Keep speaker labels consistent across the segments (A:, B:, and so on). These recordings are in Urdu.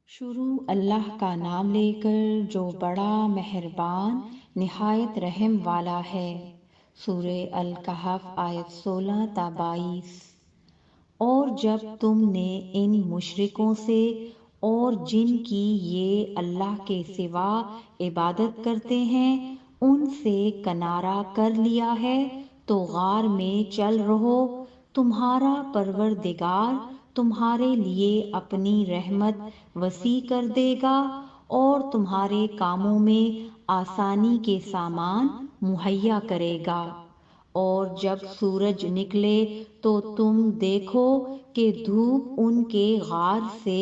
A: شروع اللہ کا نام لے کر جو بڑا مہربان نہایت رحم والا ہے۔ سورہ الکہف آیت 16 تا 22۔ اور جب تم نے ان مشرکوں سے اور جن کی یہ اللہ کے سوا عبادت کرتے ہیں ان سے کنارہ کر لیا ہے تو غار میں چل رہو، تمہارا پروردگار تمہارے لیے اپنی رحمت وسیع کر دے گا اور تمہارے کاموں میں آسانی کے سامان مہیا کرے گا۔ اور جب سورج نکلے تو تم دیکھو کہ دھوپ ان کے غار سے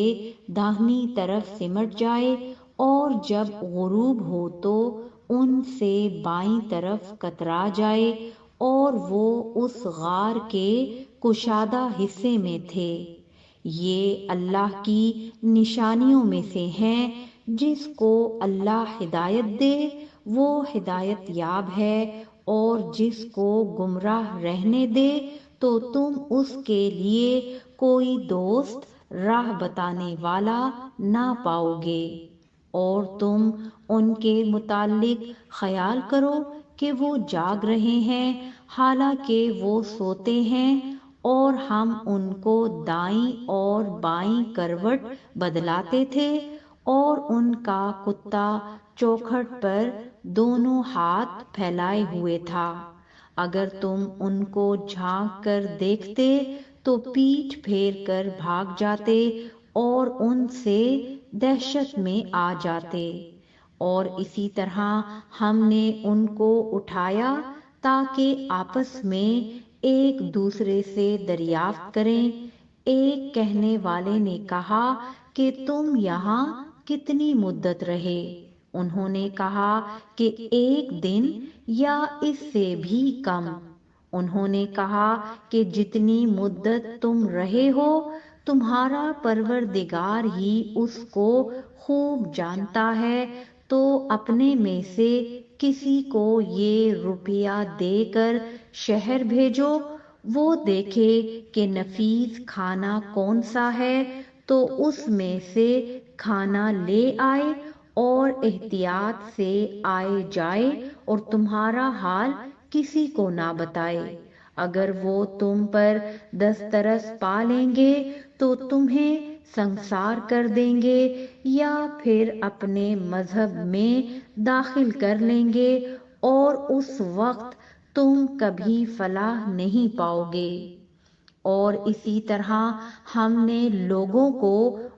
A: داہنی طرف سمٹ جائے، اور جب غروب ہو تو ان سے بائیں طرف کترا جائے، اور وہ اس غار کے کشادہ حصے میں تھے۔ یہ اللہ کی نشانیوں میں سے ہیں، جس کو اللہ ہدایت دے وہ ہدایت یاب ہے، اور جس کو گمراہ رہنے دے تو تم اس کے لیے کوئی دوست راہ بتانے والا نہ پاؤ گے۔ اور تم ان کے متعلق خیال کرو کہ وہ جاگ رہے ہیں حالانکہ وہ سوتے ہیں، اور ہم ان کو دائیں اور بائیں کروٹ بدلاتے تھے، اور ان کا کتا چوکھٹ پر دونوں ہاتھ پھیلائے ہوئے تھا۔ اگر تم ان کو جھانک کر دیکھتے تو پیٹھ پھیر کر بھاگ جاتے اور ان سے دہشت میں آ جاتے۔ اور اسی طرح ہم نے ان کو اٹھایا تاکہ آپس میں ایک دوسرے سے دریافت کریں۔ ایک کہنے والے نے کہا کہ تم یہاں کتنی مدت رہے؟ انہوں نے کہا کہ 1 دن یا اس سے بھی کم۔ انہوں نے کہا کہ جتنی مدت تم رہے ہو تمہارا پروردگار ہی اس کو خوب جانتا ہے، تو اپنے میں سے کسی کو یہ روپیہ دے کر شہر بھیجو، وہ دیکھے کہ نفیس کھانا کون سا ہے تو اس میں سے کھانا لے آئے، اور احتیاط سے آئے جائے اور تمہارا حال کسی کو نہ بتائے۔ اگر وہ تم پر دسترس پا لیں گے تو تمہیں سنسار کر دیں گے یا پھر اپنے مذہب میں داخل کر لیں گے، اور اس وقت تم کبھی فلاح نہیں پاؤ گے۔ اور اسی طرح ہم نے لوگوں کو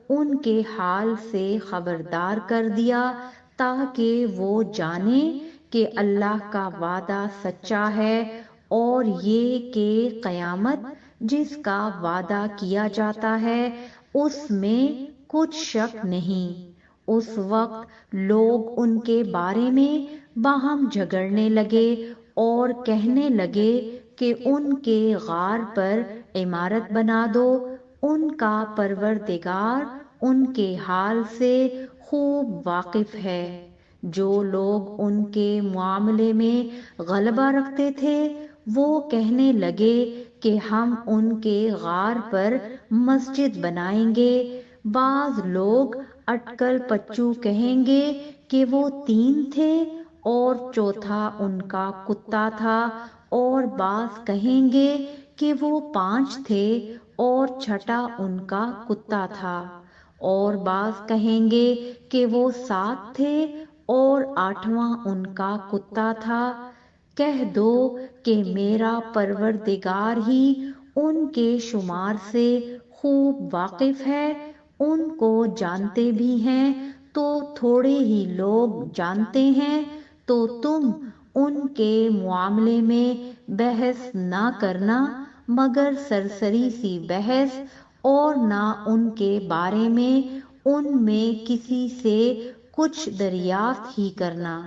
A: ان کے حال سے خبردار کر دیا تاکہ وہ جانیں کہ اللہ کا وعدہ سچا ہے، اور یہ کہ قیامت جس کا وعدہ کیا جاتا ہے اس میں کچھ شک نہیں۔ اس وقت لوگ ان کے بارے میں باہم جھگڑنے لگے اور کہنے لگے کہ ان کے غار پر عمارت بنا دو، ان کا پروردگار ان کے حال سے خوب واقف ہے۔ جو لوگ ان کے معاملے میں غلبہ رکھتے تھے وہ کہنے لگے کہ ہم ان کے غار پر مسجد بنائیں گے۔ بعض لوگ اٹکل پچو کہیں گے کہ وہ 3 تھے اور چوتھا ان کا کتا تھا، اور بعض کہیں گے کہ وہ 5 تھے اور چھٹا ان کا کتا تھا، اور بعض کہیں گے کہ وہ 7 تھے اور 8واں ان کا کتا تھا۔ کہہ دو کہ میرا پروردگار ہی ان کے شمار سے خوب واقف ہے، ان کو جانتے بھی ہیں تو تھوڑے ہی لوگ جانتے ہیں، تو تم ان کے معاملے میں بحث نہ کرنا مگر سرسری سی بحث، اور نہ ان کے بارے میں ان میں کسی سے کچھ دریافت ہی کرنا۔